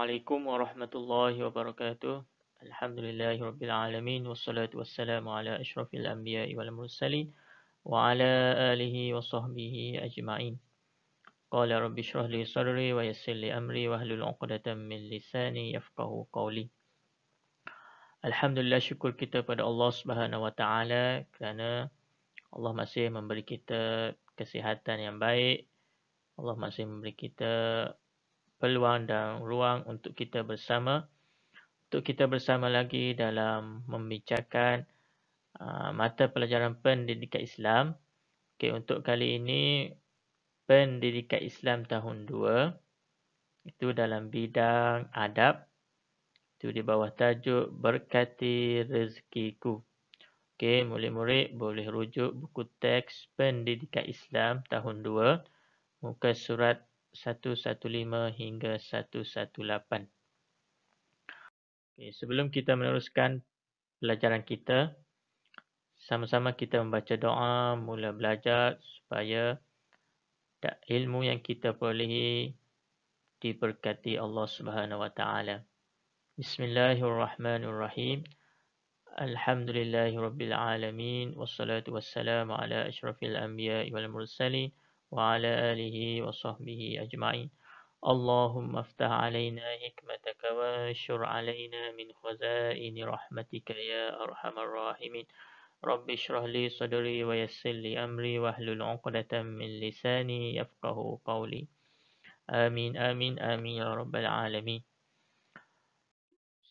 Assalamualaikum warahmatullahi wabarakatuh. Alhamdulillahirabbil alamin wassalatu wassalamu ala asyrafil anbiya'i wal mursalin wa ala alihi wa sahbihi ajma'in. Qala rabbi shrah li sadri wa yassir li amri wahlul 'uqdatam min lisani yafqahu qawli. Alhamdulillah, syukur kita pada Allah Subhanahu wa taala kerana Allah masih memberi kita kesihatan yang baik. Allah masih memberi kita peluang dan ruang untuk kita bersama lagi dalam membincangkan mata pelajaran pendidikan Islam. Okey, untuk kali ini pendidikan Islam tahun 2 itu dalam bidang adab, itu di bawah tajuk Berkati Rezekiku. Okey, murid-murid boleh rujuk buku teks pendidikan Islam tahun 2 muka surat 115 hingga 118. Okay, sebelum kita meneruskan pelajaran kita, sama-sama kita membaca doa mula belajar supaya ilmu yang kita perolehi diberkati Allah Subhanahu wa taala. Bismillahirrahmanirrahim. Alhamdulillahirabbil alamin wassalatu wassalamu ala asyrafil anbiya'i wal mursalin wa ala alihi wa sahbihi ajma'in. Allahumma aftah alaina hikmataka wa syur alaina min khazaini rahmatika ya arhamar rahimin. Rabbi shrah li sadri wa yassir li amri wahlul 'uqdatam min lisani yafqahu qawli. Amin amin amin ya rabbal alamin.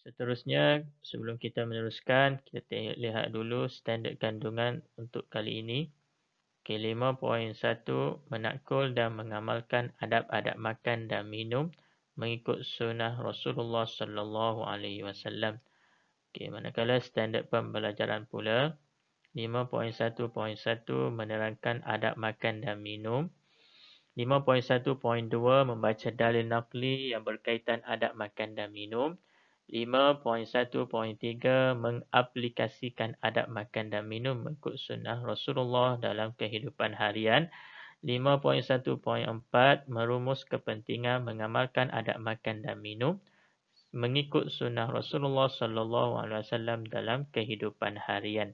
Seterusnya, sebelum kita meneruskan, kita lihat dulu standard kandungan untuk kali ini. Okay, 5.1 menakul dan mengamalkan adab-adab makan dan minum mengikut sunnah Rasulullah sallallahu alaihi wasallam. Okay, manakala standard pembelajaran pula 5.1.1 menerangkan adab makan dan minum. 5.1.2 membaca dalil naqli yang berkaitan adab makan dan minum. 5.1.3 mengaplikasikan adab makan dan minum mengikut sunnah Rasulullah dalam kehidupan harian. 5.1.4 merumus kepentingan mengamalkan adab makan dan minum mengikut sunnah Rasulullah sallallahu alaihi wasallam dalam kehidupan harian.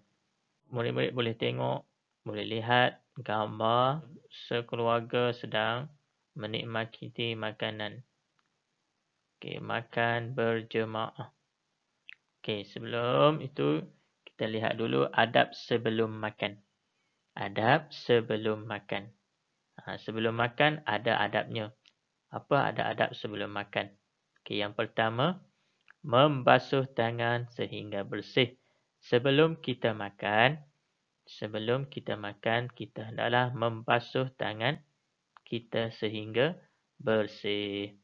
Murid-murid boleh tengok, boleh lihat gambar sekeluarga sedang menikmati makanan. Okey, makan berjemaah. Okey, sebelum itu kita lihat dulu adab sebelum makan. Adab sebelum makan. Sebelum makan ada adabnya. Apa ada adab sebelum makan? Okey, yang pertama, membasuh tangan sehingga bersih. Sebelum kita makan, kita hendaklah membasuh tangan kita sehingga bersih.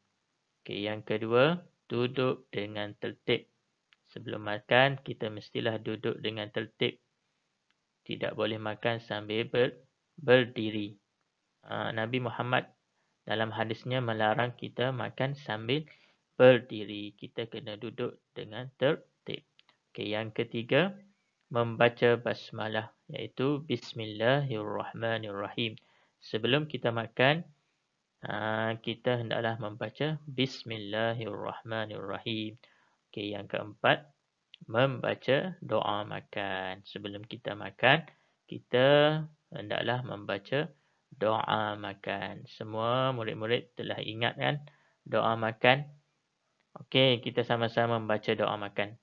Okey, yang kedua, duduk dengan tertib. Sebelum makan, kita mestilah duduk dengan tertib. Tidak boleh makan sambil berdiri. Nabi Muhammad dalam hadisnya melarang kita makan sambil berdiri. Kita kena duduk dengan tertib. Okey, yang ketiga, membaca basmalah, iaitu Bismillahirrahmanirrahim. Sebelum kita makan, kita hendaklah membaca Bismillahirrahmanirrahim. Okey, yang keempat, membaca doa makan. Sebelum kita makan, kita hendaklah membaca doa makan. Semua murid-murid telah ingat kan doa makan? Okey, kita sama-sama membaca doa makan.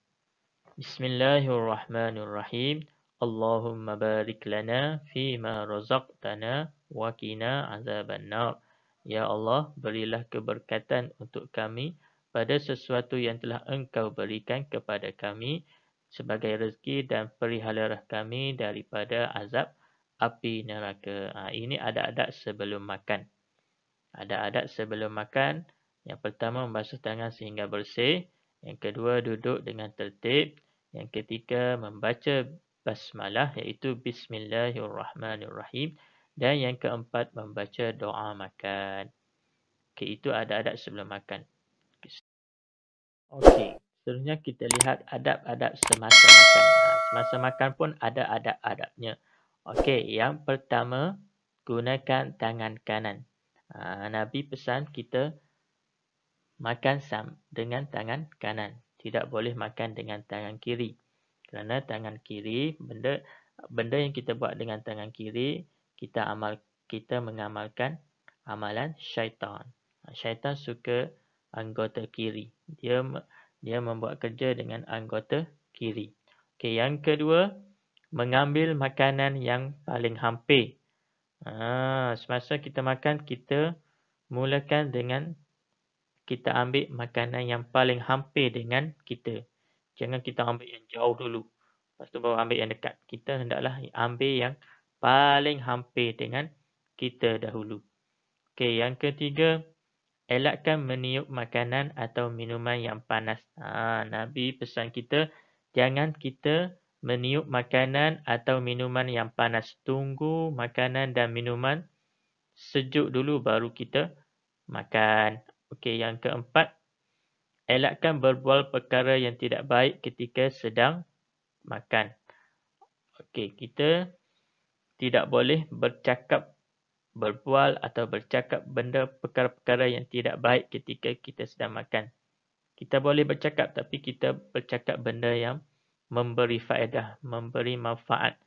Bismillahirrahmanirrahim. Allahumma barik lana fima razaqtana wa qina azabannar. Ya Allah, berilah keberkatan untuk kami pada sesuatu yang telah Engkau berikan kepada kami sebagai rezeki dan peliharalah kami daripada azab api neraka. Ini adab-adab sebelum makan. Adab-adab sebelum makan. Yang pertama, membasuh tangan sehingga bersih. Yang kedua, duduk dengan tertib. Yang ketiga, membaca basmalah, iaitu Bismillahirrahmanirrahim. Dan yang keempat, membaca doa makan. Okey, itu adab-adab sebelum makan. Okey, seterusnya kita lihat adab-adab semasa makan. Semasa makan pun ada adab-adabnya. Okey, yang pertama, gunakan tangan kanan. Nabi pesan kita makan dengan tangan kanan. Tidak boleh makan dengan tangan kiri. Kerana tangan kiri, benda yang kita buat dengan tangan kiri, kita mengamalkan amalan syaitan. Syaitan suka anggota kiri. Dia membuat kerja dengan anggota kiri. Okey, yang kedua, mengambil makanan yang paling hampir. Semasa kita makan, kita mulakan dengan kita ambil makanan yang paling hampir dengan kita. Jangan kita ambil yang jauh dulu. Lepas tu baru ambil yang dekat. Kita hendaklah ambil yang paling hampir dengan kita dahulu. Okey, yang ketiga, elakkan meniup makanan atau minuman yang panas. Nabi pesan kita, jangan kita meniup makanan atau minuman yang panas. Tunggu makanan dan minuman sejuk dulu baru kita makan. Okey, yang keempat, elakkan berbual perkara yang tidak baik ketika sedang makan. Okey, kita tidak boleh berbual atau bercakap benda perkara-perkara yang tidak baik ketika kita sedang makan. Kita boleh bercakap, tapi kita bercakap benda yang memberi faedah, memberi manfaat.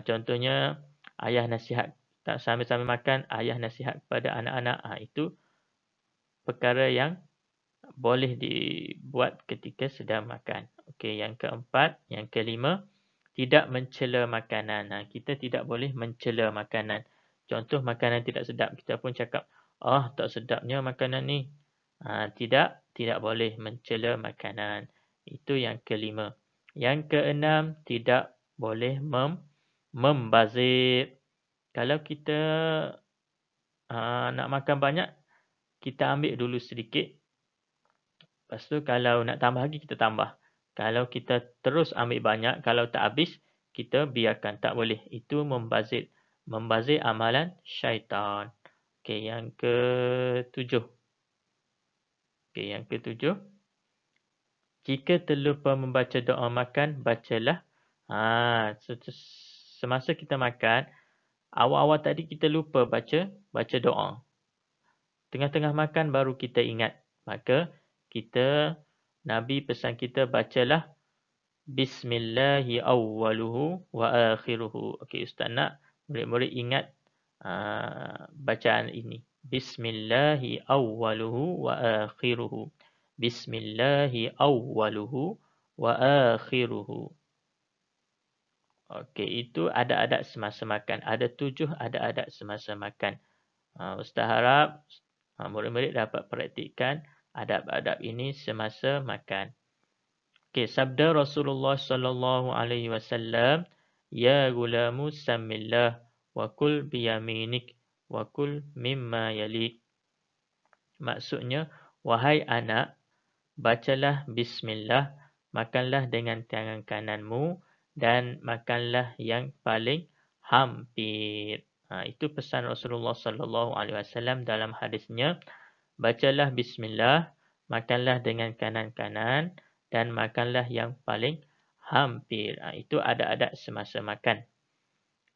Contohnya, ayah nasihat. Tak sambil-sambil makan, ayah nasihat kepada anak-anak. Itu perkara yang boleh dibuat ketika sedang makan. Okey, yang keempat, yang kelima, tidak mencela makanan. Kita tidak boleh mencela makanan. Contoh makanan tidak sedap, kita pun cakap, tak sedapnya makanan ni. Tidak boleh mencela makanan. Itu yang kelima. Yang keenam, tidak boleh membazir. Kalau kita nak makan banyak, kita ambil dulu sedikit. Lepas tu kalau nak tambah lagi, kita tambah. Kalau kita terus ambil banyak, kalau tak habis, kita biarkan. Tak boleh. Itu membazir. Membazir amalan syaitan. Okey, yang ketujuh. Jika terlupa membaca doa makan, bacalah. Semasa kita makan, awal-awal tadi kita lupa baca doa. Tengah-tengah makan baru kita ingat. Maka Nabi pesan kita bacalah Bismillahi awwaluhu wa akhiruhu. Okey, Ustaz nak murid-murid ingat bacaan ini. Bismillahi awwaluhu wa akhiruhu. Bismillahi awwaluhu wa akhiruhu. Okey, itu adab-adab semasa makan. Ada 7 adab-adab semasa makan. Ustaz harap murid-murid dapat praktikkan adab-adab ini semasa makan. Okey, sabda Rasulullah sallallahu alaihi wasallam, ya gulamu samillah wa kul biyaminik wa kul mimma yalik. Maksudnya, wahai anak, bacalah bismillah, makanlah dengan tangan kananmu dan makanlah yang paling hampir. Itu pesan Rasulullah sallallahu alaihi wasallam dalam hadisnya. Bacalah bismillah, makanlah dengan kanan-kanan dan makanlah yang paling hampir. Itu adab-adab semasa makan.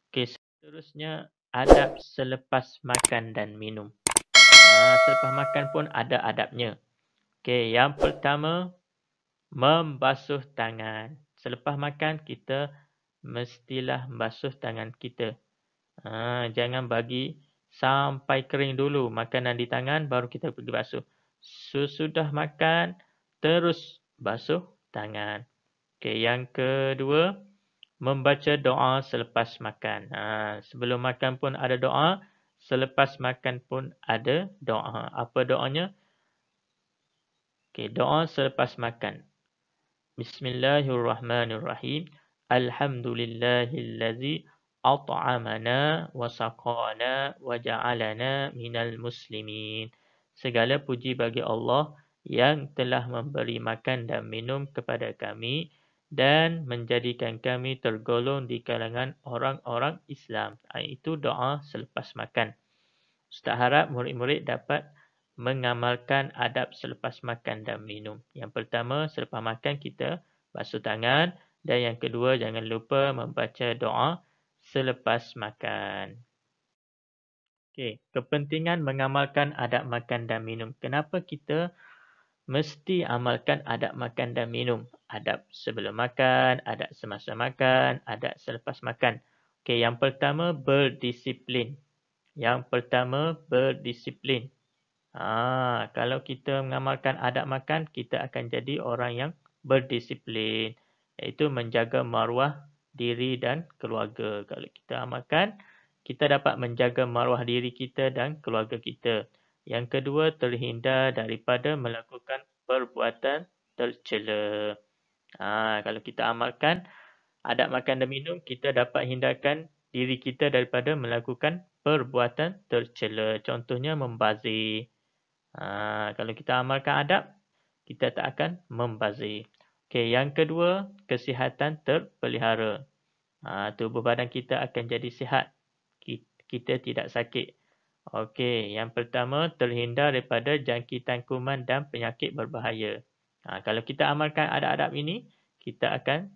Okey, seterusnya adab selepas makan dan minum. Selepas makan pun ada adabnya. Okey, yang pertama, membasuh tangan. Selepas makan, kita mestilah basuh tangan kita. Jangan bagi sampai kering dulu makanan di tangan, baru kita pergi basuh. Sesudah makan, terus basuh tangan. Okey, yang kedua, membaca doa selepas makan. Sebelum makan pun ada doa, selepas makan pun ada doa. Apa doanya? Okey, doa selepas makan. Bismillahirrahmanirrahim. Alhamdulillahillazi at'amana wa saqana wa ja'alana minal muslimin. Segala puji bagi Allah yang telah memberi makan dan minum kepada kami dan menjadikan kami tergolong di kalangan orang-orang Islam. Itu doa selepas makan. Ustaz harap murid-murid dapat mengamalkan adab selepas makan dan minum. Yang pertama, selepas makan kita basuh tangan. Dan yang kedua, jangan lupa membaca doa selepas makan. Okey, kepentingan mengamalkan adab makan dan minum. Kenapa kita mesti amalkan adab makan dan minum? Adab sebelum makan, adab semasa makan, adab selepas makan. Okey, yang pertama berdisiplin. Yang pertama berdisiplin. Kalau kita mengamalkan adab makan, kita akan jadi orang yang berdisiplin, iaitu menjaga maruah diri dan keluarga. Kalau kita amalkan, kita dapat menjaga maruah diri kita dan keluarga kita. Yang kedua, terhindar daripada melakukan perbuatan tercela. Kalau kita amalkan adab makan dan minum, kita dapat hindarkan diri kita daripada melakukan perbuatan tercela. Contohnya membazir. Kalau kita amalkan adab, kita tak akan membazir. Okey, yang kedua, kesihatan terpelihara. Tubuh badan kita akan jadi sihat. Kita tidak sakit. Okey, yang pertama, terhindar daripada jangkitan kuman dan penyakit berbahaya. Kalau kita amalkan adab-adab ini, kita akan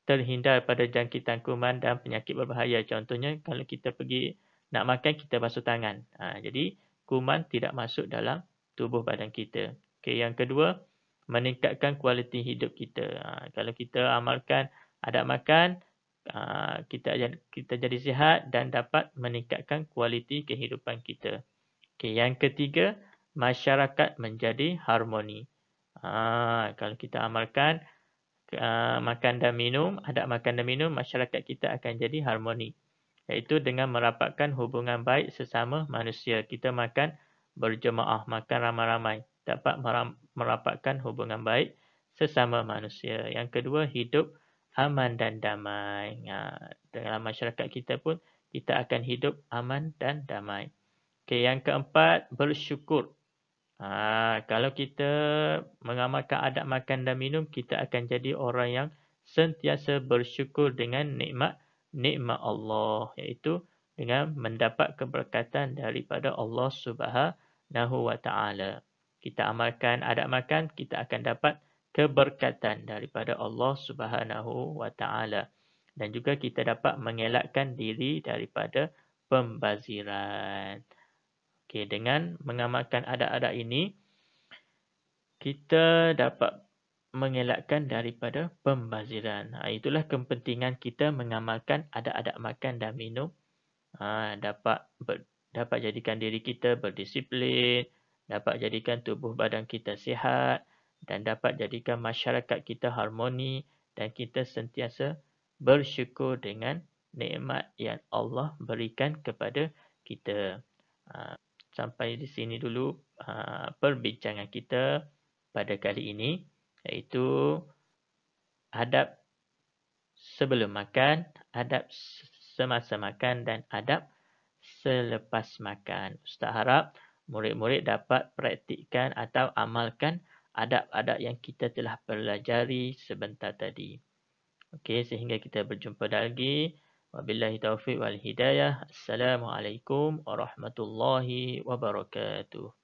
terhindar daripada jangkitan kuman dan penyakit berbahaya. Contohnya, kalau kita pergi nak makan, kita basuh tangan. Jadi, kuman tidak masuk dalam tubuh badan kita. Okey, yang kedua, meningkatkan kualiti hidup kita. Kalau kita amalkan adab makan, kita jadi sihat dan dapat meningkatkan kualiti kehidupan kita. Okey, yang ketiga, masyarakat menjadi harmoni. Kalau kita amalkan makan dan minum, adab makan dan minum, masyarakat kita akan jadi harmoni. Iaitu dengan merapatkan hubungan baik sesama manusia. Kita makan berjemaah, makan ramai-ramai. Dapat merapatkan hubungan baik sesama manusia. Yang kedua, hidup aman dan damai. Dalam masyarakat kita pun, kita akan hidup aman dan damai. Okey, yang keempat, bersyukur. Kalau kita mengamalkan adab makan dan minum, kita akan jadi orang yang sentiasa bersyukur dengan nikmat Allah, iaitu dengan mendapat keberkatan daripada Allah Subhanahu wa taala. Kita amalkan adab makan, kita akan dapat keberkatan daripada Allah Subhanahu wa taala. Dan juga kita dapat mengelakkan diri daripada pembaziran. Okey, dengan mengamalkan adab-adab ini, kita dapat mengelakkan daripada pembaziran. Itulah kepentingan kita mengamalkan adab-adab makan dan minum. Dapat jadikan diri kita berdisiplin, dapat jadikan tubuh badan kita sihat dan dapat jadikan masyarakat kita harmoni dan kita sentiasa bersyukur dengan nikmat yang Allah berikan kepada kita. Sampai di sini dulu perbincangan kita pada kali ini, iaitu adab sebelum makan, adab semasa makan dan adab selepas makan. Ustaz harap murid-murid dapat praktikkan atau amalkan adab-adab yang kita telah pelajari sebentar tadi. Okey, sehingga kita berjumpa lagi. Wabillahi taufiq wal hidayah. Assalamualaikum warahmatullahi wabarakatuh.